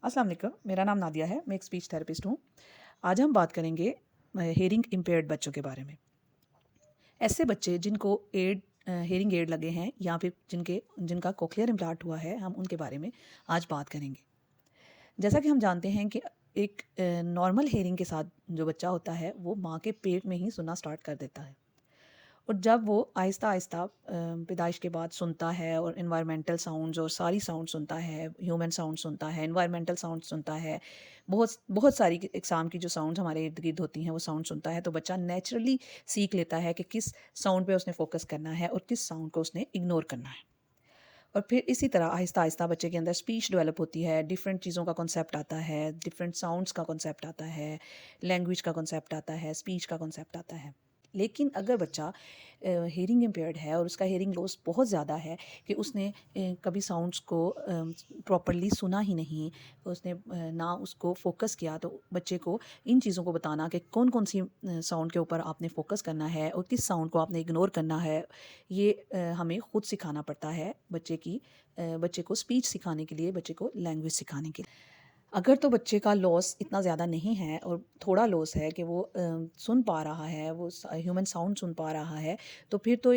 अस्सलाम वालेकुम, मेरा नाम नादिया है, मैं एक स्पीच थेरेपिस्ट हूँ। आज हम बात करेंगे हेयरिंग इम्पेयर्ड बच्चों के बारे में। ऐसे बच्चे जिनको हेयरिंग एड लगे हैं या फिर जिनका कोक्लियर इम्प्लांट हुआ है, हम उनके बारे में आज बात करेंगे। जैसा कि हम जानते हैं कि एक नॉर्मल हेयरिंग के साथ जो बच्चा होता है, वो माँ के पेट में ही सुनना स्टार्ट कर देता है। और जब वो आहिस्ता-आहिस्ता पैदाइश के बाद सुनता है और एनवायरमेंटल साउंड्स और सारी साउंड सुनता है, ह्यूमन साउंड सुनता है, एनवायरमेंटल साउंड सुनता है, बहुत बहुत सारी इकसाम की जो साउंड्स हमारे इर्द-गिर्द होती हैं, वो साउंड सुनता है, तो बच्चा नेचुरली सीख लेता है कि किस साउंड पे उसने फ़ोकस करना है और किस साउंड को उसने इग्नोर करना है। और फिर इसी तरह आहिस्ता-आहिस्ता बच्चे के अंदर स्पीच डेवलप होती है, डिफरेंट चीज़ों का कॉन्सेप्ट आता है, डिफरेंट साउंड्स का कॉन्सेप्ट आता है, लैंग्वेज का कॉन्सेप्ट आता है, स्पीच का कॉन्सेप्ट आता है। लेकिन अगर बच्चा हेयरिंग इम्पेयर्ड है और उसका हेयरिंग लॉस बहुत ज़्यादा है कि उसने कभी साउंड्स को प्रॉपर्ली सुना ही नहीं, उसने ना उसको फ़ोकस किया, तो बच्चे को इन चीज़ों को बताना कि कौन-कौन सी साउंड के ऊपर आपने फ़ोकस करना है और किस साउंड को आपने इग्नोर करना है, ये हमें खुद सिखाना पड़ता है बच्चे को स्पीच सिखाने के लिए, बच्चे को लैंग्वेज सिखाने के लिए। अगर तो बच्चे का लॉस इतना ज़्यादा नहीं है और थोड़ा लॉस है कि वो सुन पा रहा है, वो ह्यूमन साउंड सुन पा रहा है, तो फिर तो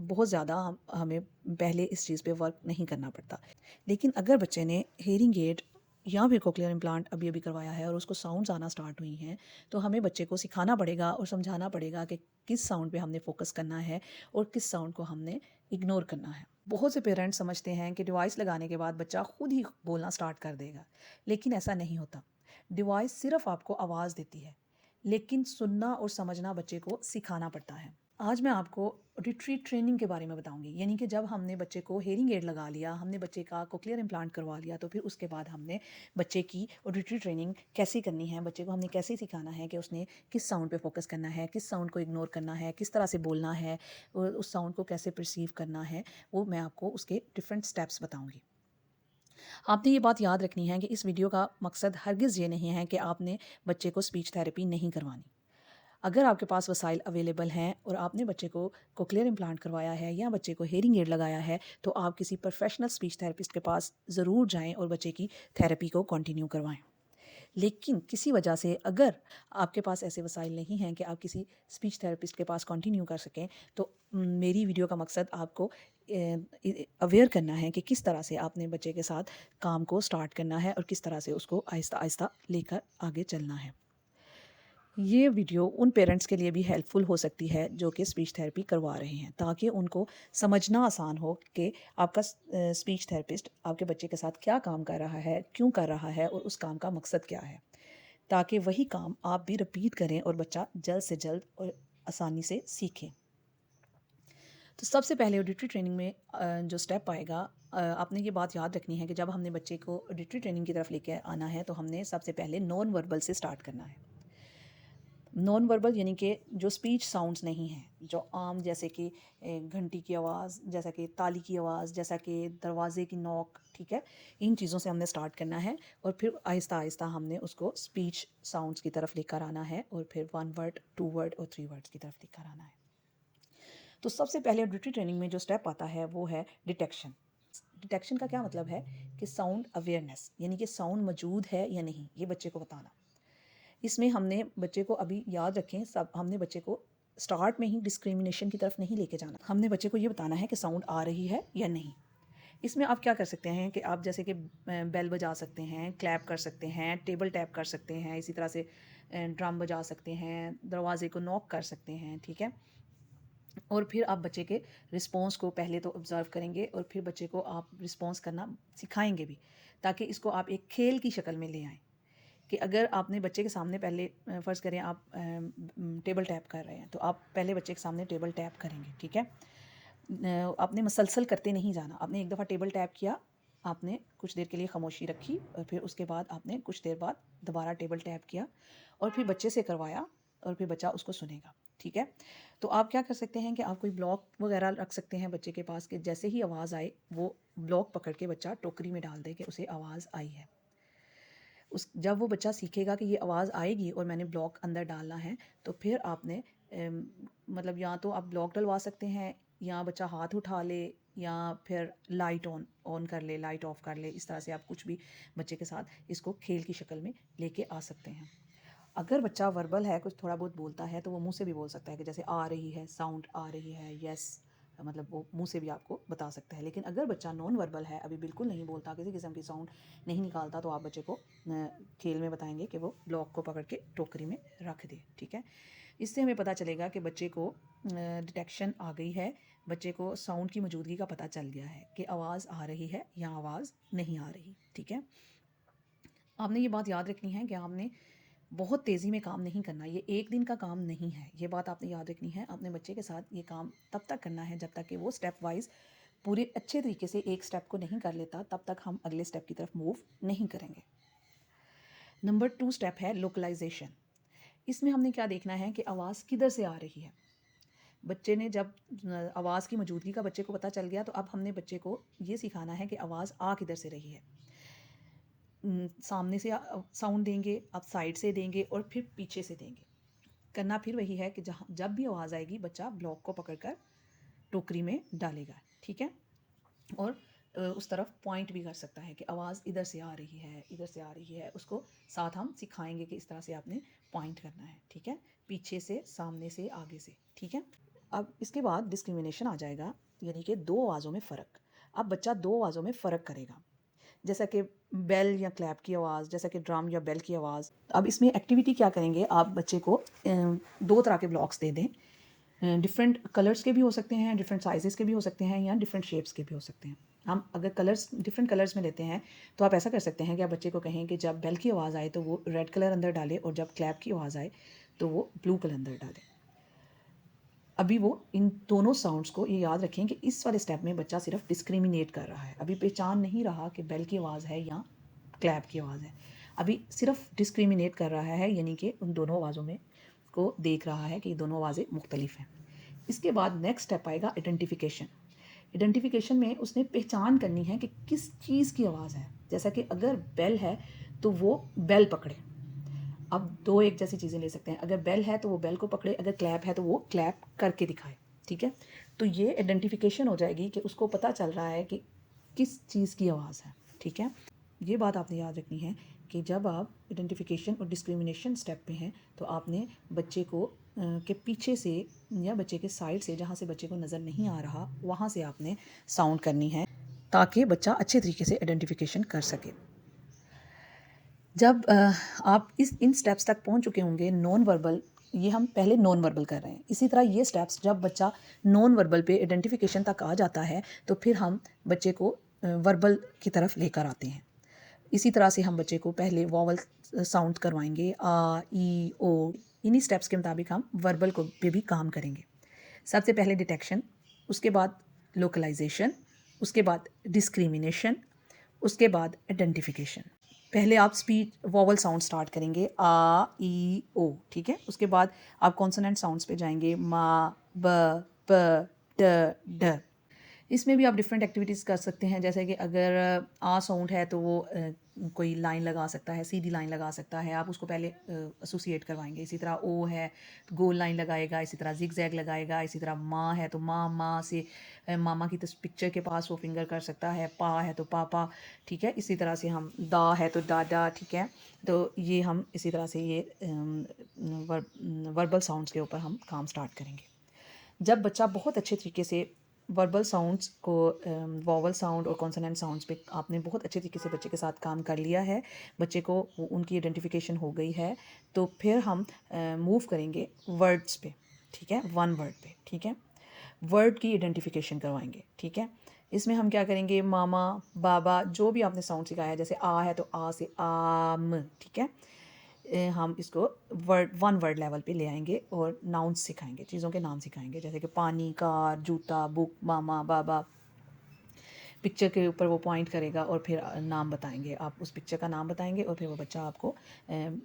बहुत ज़्यादा हमें पहले इस चीज़ पे वर्क नहीं करना पड़ता। लेकिन अगर बच्चे ने हेयरिंग एड या फिर कोक्लियर इम्प्लांट अभी अभी करवाया है और उसको साउंड्स आना स्टार्ट हुई हैं, तो हमें बच्चे को सिखाना पड़ेगा और समझाना पड़ेगा कि किस साउंड पे हमने फोकस करना है और किस साउंड को हमने इग्नोर करना है। बहुत से पेरेंट्स समझते हैं कि डिवाइस लगाने के बाद बच्चा खुद ही बोलना स्टार्ट कर देगा, लेकिन ऐसा नहीं होता। डिवाइस सिर्फ आपको आवाज़ देती है, लेकिन सुनना और समझना बच्चे को सिखाना पड़ता है। आज मैं आपको ऑडिटरी ट्रेनिंग के बारे में बताऊंगी, यानी कि जब हमने बच्चे को हेयरिंग एड लगा लिया, हमने बच्चे का कोक्लियर इम्प्लांट करवा लिया, तो फिर उसके बाद हमने बच्चे की ऑडिटरी ट्रेनिंग कैसे करनी है, बच्चे को हमने कैसे सिखाना है कि उसने किस साउंड पे फोकस करना है, किस साउंड को इग्नोर करना है, किस तरह से बोलना है और उस साउंड को कैसे परसीव करना है, वो मैं आपको उसके डिफरेंट स्टेप्स बताऊँगी। आपने ये बात याद रखनी है कि इस वीडियो का मकसद हरगिज़ ये नहीं है कि आपने बच्चे को स्पीच थेरेपी नहीं करवानी। अगर आपके पास वसाइल अवेलेबल हैं और आपने बच्चे को कोक्लियर इम्प्लांट करवाया है या बच्चे को हेयरिंग एड लगाया है, तो आप किसी प्रोफेशनल स्पीच थेरेपिस्ट के पास ज़रूर जाएं और बच्चे की थेरेपी को कंटिन्यू करवाएं। लेकिन किसी वजह से अगर आपके पास ऐसे वसाइल नहीं हैं कि आप किसी स्पीच थेरेपिस्ट के पास कंटिन्यू कर सकें, तो मेरी वीडियो का मकसद आपको अवेयर करना है कि किस तरह से आपने बच्चे के साथ काम को स्टार्ट करना है और किस तरह से उसको आहिस्ता आहिस्ता लेकर आगे चलना है। ये वीडियो उन पेरेंट्स के लिए भी हेल्पफुल हो सकती है जो कि स्पीच थेरेपी करवा रहे हैं, ताकि उनको समझना आसान हो कि आपका स्पीच थेरेपिस्ट आपके बच्चे के साथ क्या काम कर रहा है, क्यों कर रहा है और उस काम का मकसद क्या है, ताकि वही काम आप भी रिपीट करें और बच्चा जल्द से जल्द और आसानी से सीखे। तो सबसे पहले ऑडिटरी ट्रेनिंग में जो स्टेप आएगा, आपने ये बात याद रखनी है कि जब हमने बच्चे को ऑडिटरी ट्रेनिंग की तरफ लेके आना है, तो हमने सबसे पहले नॉन वर्बल से स्टार्ट करना है। नॉन वर्बल यानी कि जो स्पीच साउंड्स नहीं हैं, जो आम, जैसे कि घंटी की आवाज़, जैसा कि ताली की आवाज़, जैसा कि दरवाजे की नॉक, ठीक है, इन चीज़ों से हमने स्टार्ट करना है और फिर आहिस्ता आहिस्ता हमने उसको स्पीच साउंड्स की तरफ लेकर आना है और फिर 1 वर्ड, 2 वर्ड और 3 वर्ड्स की तरफ लेकर आना है। तो सबसे पहले ऑडिटरी ट्रेनिंग में जो स्टेप आता है वो है डिटेक्शन। डिटेक्शन का क्या मतलब है कि साउंड अवेयरनेस, यानी कि साउंड मौजूद है या नहीं, ये बच्चे को बताना। इसमें हमने बच्चे को, अभी याद रखें, सब हमने बच्चे को स्टार्ट में ही डिस्क्रिमिनेशन की तरफ नहीं लेके जाना। हमने बच्चे को ये बताना है कि साउंड आ रही है या नहीं। इसमें आप क्या कर सकते हैं कि आप जैसे कि बेल बजा सकते हैं, क्लैप कर सकते हैं, टेबल टैप कर सकते हैं, इसी तरह से ड्रम बजा सकते हैं, दरवाजे को नॉक कर सकते हैं, ठीक है। और फिर आप बच्चे के रिस्पॉन्स को पहले तो ऑब्ज़र्व करेंगे और फिर बच्चे को आप रिस्पॉन्स करना सिखाएंगे भी, ताकि इसको आप एक खेल की शक्ल में ले आएँ। कि अगर आपने बच्चे के सामने पहले फ़र्ज़ करें आप टेबल टैप कर रहे हैं, तो आप पहले बच्चे के सामने टेबल टैप करेंगे, ठीक है। आपने मसलसल करते नहीं जाना। आपने एक दफ़ा टेबल टैप किया, आपने कुछ देर के लिए खामोशी रखी और फिर उसके बाद आपने कुछ देर बाद दोबारा टेबल टैप किया और फिर बच्चे से करवाया और फिर बच्चा उसको सुनेगा, ठीक है। तो आप क्या कर सकते हैं कि आप कोई ब्लॉक वगैरह रख सकते हैं बच्चे के पास, कि जैसे ही आवाज़ आए वो ब्लॉक पकड़ के बच्चा टोकरी में डाल दे कि उसे आवाज़ आई है। जब वो बच्चा सीखेगा कि ये आवाज़ आएगी और मैंने ब्लॉक अंदर डालना है, तो फिर आपने मतलब या तो आप ब्लॉक डलवा सकते हैं या बच्चा हाथ उठा ले, या फिर लाइट ऑन कर ले, लाइट ऑफ कर ले। इस तरह से आप कुछ भी बच्चे के साथ इसको खेल की शक्ल में लेके आ सकते हैं। अगर बच्चा वर्बल है, कुछ थोड़ा बहुत बोलता है, तो वो मुंह से भी बोल सकता है कि जैसे आ रही है, साउंड आ रही है, यस, मतलब वो मुंह से भी आपको बता सकता है। लेकिन अगर बच्चा नॉन वर्बल है, अभी बिल्कुल नहीं बोलता, किसी किस्म की साउंड नहीं निकालता, तो आप बच्चे को खेल में बताएंगे कि वो ब्लॉक को पकड़ के टोकरी में रख दे, ठीक है। इससे हमें पता चलेगा कि बच्चे को डिटेक्शन आ गई है, बच्चे को साउंड की मौजूदगी का पता चल गया है कि आवाज़ आ रही है या आवाज़ नहीं आ रही, ठीक है। आपने ये बात याद रखनी है कि आपने बहुत तेज़ी में काम नहीं करना, ये एक दिन का काम नहीं है, ये बात आपने याद रखनी है। अपने बच्चे के साथ ये काम तब तक करना है जब तक कि वो स्टेप वाइज पूरे अच्छे तरीके से एक स्टेप को नहीं कर लेता, तब तक हम अगले स्टेप की तरफ मूव नहीं करेंगे। नंबर 2 स्टेप है लोकलाइजेशन। इसमें हमने क्या देखना है कि आवाज़ किधर से आ रही है। बच्चे ने जब आवाज़ की मौजूदगी का बच्चे को पता चल गया, तो अब हमने बच्चे को ये सिखाना है कि आवाज़ आ किधर से रही है। सामने से साउंड देंगे, आप साइड से देंगे और फिर पीछे से देंगे। करना फिर वही है कि जहाँ जब भी आवाज़ आएगी, बच्चा ब्लॉक को पकड़कर टोकरी में डालेगा, ठीक है। और उस तरफ पॉइंट भी कर सकता है कि आवाज़ इधर से आ रही है, इधर से आ रही है। उसको साथ हम सिखाएंगे कि इस तरह से आपने पॉइंट करना है, ठीक है, पीछे से, सामने से, आगे से, ठीक है। अब इसके बाद डिस्क्रिमिनेशन आ जाएगा, यानी कि दो आवाज़ों में फ़र्क। अब बच्चा दो आवाज़ों में फ़र्क करेगा, जैसा कि बेल या क्लैप की आवाज़, जैसा कि ड्रम या बेल की आवाज़। अब इसमें एक्टिविटी क्या करेंगे, आप बच्चे को दो तरह के ब्लॉक्स दे दें। डिफरेंट कलर्स के भी हो सकते हैं, डिफरेंट साइजेस के भी हो सकते हैं, या डिफरेंट शेप्स के भी हो सकते हैं। हम अगर कलर्स डिफरेंट कलर्स में लेते हैं, तो आप ऐसा कर सकते हैं कि आप बच्चे को कहें कि जब बेल की आवाज़ आए तो वो रेड कलर अंदर डाले, और जब क्लैप की आवाज़ आए तो वो ब्लू कलर अंदर डाले। अभी वो इन दोनों साउंड्स को ये याद रखें कि इस वाले स्टेप में बच्चा सिर्फ डिस्क्रिमिनेट कर रहा है, अभी पहचान नहीं रहा कि बेल की आवाज़ है या क्लैप की आवाज़ है। अभी सिर्फ डिस्क्रिमिनेट कर रहा है, यानी कि उन दोनों आवाज़ों में को देख रहा है कि ये दोनों आवाज़ें मुख्तलिफ हैं। इसके बाद नेक्स्ट स्टेप आएगा आइडेंटिफिकेशन। आइडेंटिफिकेशन में उसने पहचान करनी है कि किस चीज़ की आवाज़ है। जैसा कि अगर बेल है तो वो बेल पकड़े। अब दो एक जैसी चीज़ें ले सकते हैं, अगर बेल है तो वो बेल को पकड़े, अगर क्लैप है तो वो क्लैप करके दिखाए, ठीक है। तो ये आइडेंटिफिकेशन हो जाएगी कि उसको पता चल रहा है कि किस चीज़ की आवाज़ है, ठीक है। ये बात आपने याद रखनी है कि जब आप आइडेंटिफिकेशन और डिस्क्रिमिनेशन स्टेप पे हैं, तो आपने बच्चे को के पीछे से या बच्चे के साइड से, जहाँ से बच्चे को नज़र नहीं आ रहा, वहाँ से आपने साउंड करनी है, ताकि बच्चा अच्छे तरीके से आइडेंटिफिकेशन कर सके। जब आप इन स्टेप्स तक पहुंच चुके होंगे नॉन वर्बल, ये हम पहले नॉन वर्बल कर रहे हैं, इसी तरह ये स्टेप्स जब बच्चा नॉन वर्बल पे आइडेंटिफिकेशन तक आ जाता है, तो फिर हम बच्चे को वर्बल की तरफ लेकर आते हैं। इसी तरह से हम बच्चे को पहले वॉवल साउंड करवाएंगे, आ, ई, ओ। इन्हीं स्टेप्स के मुताबिक हम वर्बल को पे भी काम करेंगे। सबसे पहले डिटेक्शन, उसके बाद लोकलाइजेशन, उसके बाद डिस्क्रिमिनेशन, उसके बाद आइडेंटिफिकेशन। पहले आप स्पीच वॉवल साउंड स्टार्ट करेंगे, आ, ई, ओ, ठीक है। उसके बाद आप कॉन्सोनेंट साउंड्स पे जाएंगे, मा, ब, प, ट, ड। इसमें भी आप डिफरेंट एक्टिविटीज़ कर सकते हैं, जैसे कि अगर आ साउंड है तो वो कोई लाइन लगा सकता है, सीधी लाइन लगा सकता है, आप उसको पहले एसोसिएट करवाएंगे। इसी तरह ओ है तो गोल लाइन लगाएगा, इसी तरह जिग जैग लगाएगा। इसी तरह माँ है तो माँ से मामा की पिक्चर के पास वो फिंगर कर सकता है। पा है तो पापा, ठीक है। इसी तरह से हम दा है तो दादा, ठीक है। तो ये हम इसी तरह से ये वर्बल साउंड्स के ऊपर हम काम स्टार्ट करेंगे। जब बच्चा बहुत अच्छे तरीके से वर्बल साउंड्स को, वॉवल साउंड और कॉन्सोनेंट साउंड्स पे आपने बहुत अच्छे तरीके से बच्चे के साथ काम कर लिया है, बच्चे को उनकी आइडेंटिफिकेशन हो गई है, तो फिर हम मूव करेंगे वर्ड्स पे, ठीक है, वन वर्ड पे, ठीक है। वर्ड की आइडेंटिफिकेशन करवाएंगे, ठीक है। इसमें हम क्या करेंगे, मामा, बाबा, जो भी आपने साउंड सिखाया है, जैसे आ है तो आ से आम, ठीक है। हम इसको वन वर्ड लेवल पे ले आएंगे और नाउन्स सिखाएंगे, चीज़ों के नाम सिखाएंगे, जैसे कि पानी, कार, जूता, बुक, मामा, बाबा। पिक्चर के ऊपर वो पॉइंट करेगा और फिर नाम बताएंगे, आप उस पिक्चर का नाम बताएंगे और फिर वो बच्चा आपको,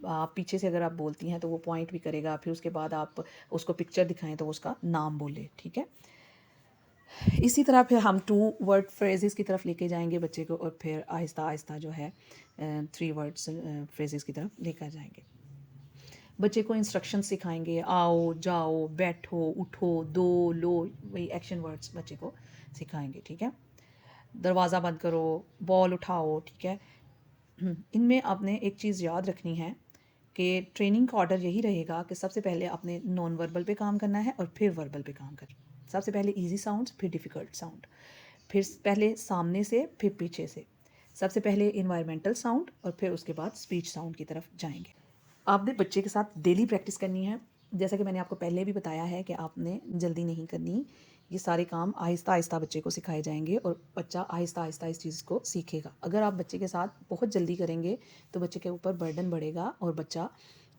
आप पीछे से अगर आप बोलती हैं तो वो पॉइंट भी करेगा, फिर उसके बाद आप उसको पिक्चर दिखाएं तो उसका नाम बोले, ठीक है। इसी तरह फिर हम 2 वर्ड फ्रेजेस की तरफ लेके जाएंगे बच्चे को, और फिर आहिस्ता आहिस्ता जो है 3 वर्ड्स फ्रेजेस की तरफ लेकर जाएंगे। बच्चे को इंस्ट्रक्शन सिखाएंगे, आओ, जाओ, बैठो, उठो, दो, लो, वही एक्शन वर्ड्स बच्चे को सिखाएंगे, ठीक है। दरवाज़ा बंद करो, बॉल उठाओ, ठीक है। इनमें आपने एक चीज़ याद रखनी है कि ट्रेनिंग का ऑर्डर यही रहेगा कि सबसे पहले आपने नॉन वर्बल पे काम करना है और फिर वर्बल पे काम करना। सबसे पहले इजी साउंड्स, फिर डिफ़िकल्ट साउंड, फिर पहले सामने से फिर पीछे से, सबसे पहले इन्वायरमेंटल साउंड और फिर उसके बाद स्पीच साउंड की तरफ जाएंगे। आपने बच्चे के साथ डेली प्रैक्टिस करनी है। जैसा कि मैंने आपको पहले भी बताया है कि आपने जल्दी नहीं करनी, ये सारे काम आहिस्ता आहिस्ता बच्चे को सिखाए जाएंगे और बच्चा आहिस्ता आहिस्ता इस चीज़ को सीखेगा। अगर आप बच्चे के साथ बहुत जल्दी करेंगे तो बच्चे के ऊपर बर्डन बढ़ेगा और बच्चा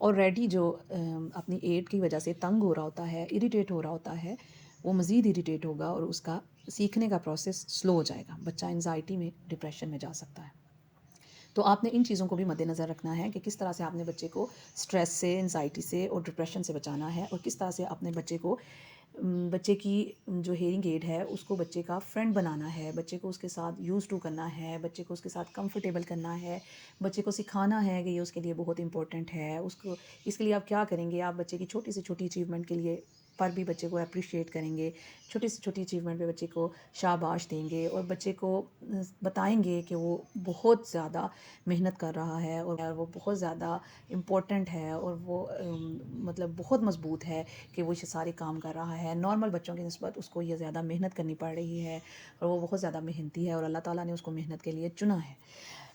ऑलरेडी जो अपनी एड की वजह से तंग हो रहा होता है, इरिटेट हो रहा होता है, वो मज़ीद इरिटेट होगा और उसका सीखने का प्रोसेस स्लो हो जाएगा। बच्चा एंजाइटी में, डिप्रेशन में जा सकता है। तो आपने इन चीज़ों को भी मद्देनज़र रखना है कि किस तरह से आपने बच्चे को स्ट्रेस से, एंजाइटी से और डिप्रेशन से बचाना है और किस तरह से अपने बच्चे को बच्चे की जो हेयरिंग एड है उसको बच्चे का फ्रेंड बनाना है, बच्चे को उसके साथ यूज़ टू करना है, बच्चे को उसके साथ कंफर्टेबल करना है, बच्चे को सिखाना है कि ये उसके लिए बहुत इंपॉर्टेंट है। उसको इसके लिए आप क्या करेंगे, आप बच्चे की छोटी से छोटी अचीवमेंट के लिए पर भी बच्चे को अप्रिशिएट करेंगे, छोटी से छोटी अचीवमेंट पे बच्चे को शाबाश देंगे और बच्चे को बताएंगे कि वो बहुत ज़्यादा मेहनत कर रहा है और वो बहुत ज़्यादा इम्पोर्टेंट है और वो मतलब बहुत मजबूत है कि वो ये सारे काम कर रहा है। नॉर्मल बच्चों की निस्बत उसको ये ज़्यादा मेहनत करनी पड़ रही है और वो बहुत ज़्यादा मेहनती है और अल्लाह ताला ने उसको मेहनत के लिए चुना है।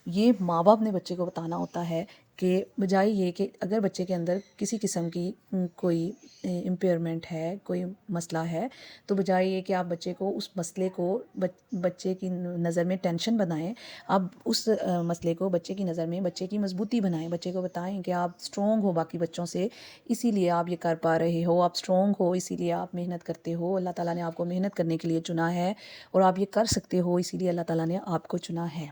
ये माँ बाप ने बच्चे को बताना होता है कि बजाय ये कि अगर बच्चे के अंदर किसी किस्म की कोई इम्पेयरमेंट है, कोई मसला है, तो बजाय ये कि आप बच्चे को उस मसले को बच्चे की नज़र में टेंशन बनाएं, आप उस मसले को बच्चे की नज़र में बच्चे की मजबूती बनाएं। बच्चे को बताएं कि आप स्ट्रॉन्ग हो बाकी बच्चों से, इसीलिए आप ये कर पा रहे हो, आप स्ट्रॉन्ग हो इसीलिए आप मेहनत करते हो, अल्लाह ताला ने आपको मेहनत करने के लिए चुना है और आप ये कर सकते हो, इसीलिए अल्लाह ताला ने आपको चुना है।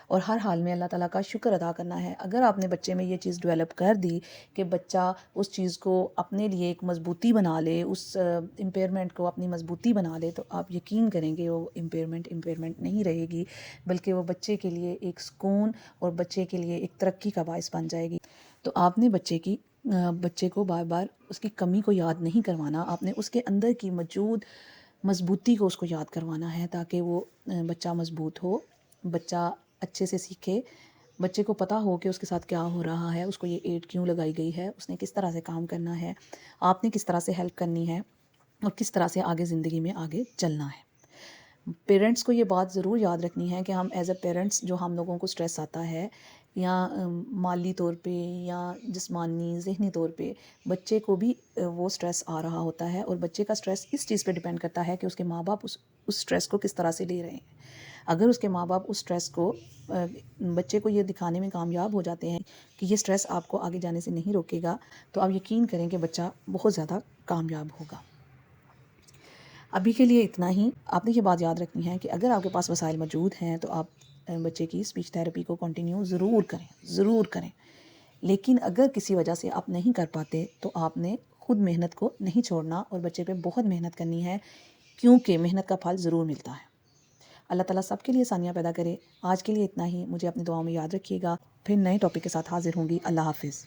और हर हाल में अल्लाह ताला का शुक्र अदा करना है। अगर आपने बच्चे में ये चीज़ डेवलप कर दी कि बच्चा उस चीज़ को अपने लिए एक मजबूती बना ले, उस इम्पेयरमेंट को अपनी मजबूती बना ले, तो आप यकीन करेंगे वो इम्पेयरमेंट नहीं रहेगी, बल्कि वो बच्चे के लिए एक सुकून और बच्चे के लिए एक तरक्की का बायस बन जाएगी। तो आपने बच्चे को बार बार उसकी कमी को याद नहीं करवाना, आपने उसके अंदर की मौजूद मजबूती को उसको याद करवाना है ताकि वो बच्चा मजबूत हो, बच्चा अच्छे से सीखे, बच्चे को पता हो कि उसके साथ क्या हो रहा है, उसको ये एड क्यों लगाई गई है, उसने किस तरह से काम करना है, आपने किस तरह से हेल्प करनी है और किस तरह से आगे ज़िंदगी में आगे चलना है। पेरेंट्स को ये बात ज़रूर याद रखनी है कि हम एज अ पेरेंट्स जो हम लोगों को स्ट्रेस आता है या माली तौर पे या जिस्मानी ज़हनी तौर पे, बच्चे को भी वो स्ट्रेस आ रहा होता है और बच्चे का स्ट्रेस इस चीज़ पे डिपेंड करता है कि उसके माँ बाप उस स्ट्रेस को किस तरह से ले रहे हैं। अगर उसके माँ बाप उस स्ट्रेस को बच्चे को ये दिखाने में कामयाब हो जाते हैं कि ये स्ट्रेस आपको आगे जाने से नहीं रोकेगा, तो आप यकीन करें कि बच्चा बहुत ज़्यादा कामयाब होगा। अभी के लिए इतना ही। आपने ये बात याद रखनी है कि अगर आपके पास वसाइल मौजूद हैं तो आप बच्चे की स्पीच थेरेपी को कंटिन्यू ज़रूर करें। लेकिन अगर किसी वजह से आप नहीं कर पाते तो आपने खुद मेहनत को नहीं छोड़ना और बच्चे पे बहुत मेहनत करनी है, क्योंकि मेहनत का फल ज़रूर मिलता है। अल्लाह ताला सबके लिए आसानियाँ पैदा करे। आज के लिए इतना ही। मुझे अपनी दुआओं में याद रखिएगा। फिर नए टॉपिक के साथ हाजिर होंगी। अल्लाह हाफिज़।